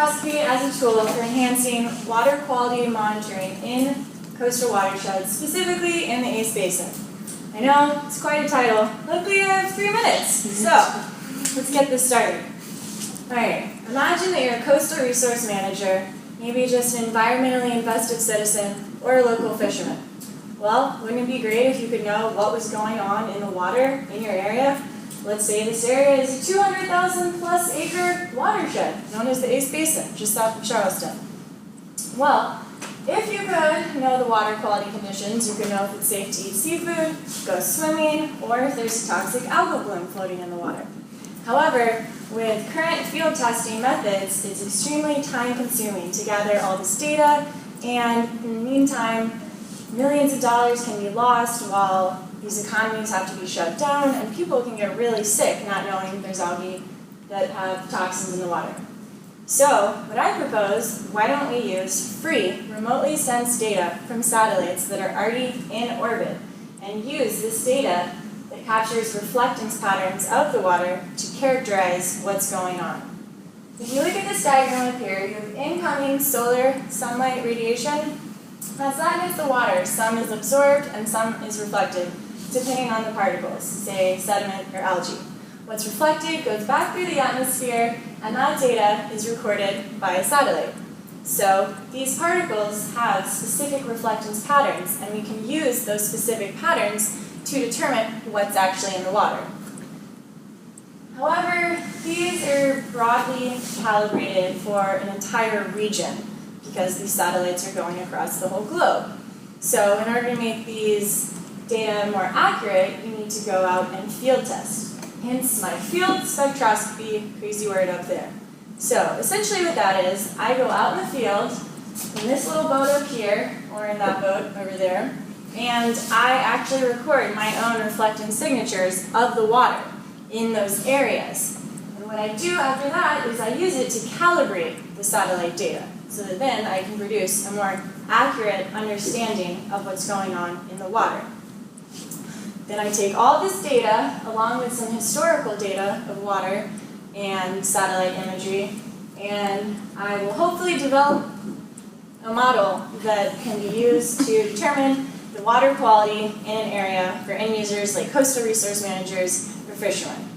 spectroscopy as a tool for enhancing water quality monitoring in coastal watersheds, specifically in the Ace Basin. I know, it's quite a title. Luckily I have 3 minutes, so let's get this started. Alright, imagine that you're a coastal resource manager, maybe just an environmentally invested citizen, or a local fisherman. Well, wouldn't it be great if you could know what was going on in the water in your area? Let's say this area is a 200,000 plus acre watershed known as the Ace Basin, just south of Charleston. Well, if you could know the water quality conditions, you could know if it's safe to eat seafood, go swimming, or if there's a toxic algal bloom floating in the water. However, with current field testing methods, it's extremely time-consuming to gather all this data, and in the meantime, millions of dollars can be lost while these economies have to be shut down, and people can get really sick not knowing there's algae that have toxins in the water. So, what I propose, why don't we use free, remotely sensed data from satellites that are already in orbit, and use this data that captures reflectance patterns of the water to characterize what's going on. If you look at this diagram up here, you have incoming solar sunlight radiation. As that hits the water, some is absorbed and some is reflected, depending on the particles, say sediment or algae. What's reflected goes back through the atmosphere, and that data is recorded by a satellite. So these particles have specific reflectance patterns, and we can use those specific patterns to determine what's actually in the water. However, these are broadly calibrated for an entire region, because these satellites are going across the whole globe. So in order to make these data more accurate, you need to go out and field test. Hence my field spectroscopy crazy word up there. So essentially what that is, I go out in the field, in this little boat up here, or in that boat over there, and I actually record my own reflectance signatures of the water in those areas. And what I do after that is I use it to calibrate the satellite data, so that then I can produce a more accurate understanding of what's going on in the water. Then I take all this data, along with some historical data of water and satellite imagery, and I will hopefully develop a model that can be used to determine the water quality in an area for end users like coastal resource managers or fishermen.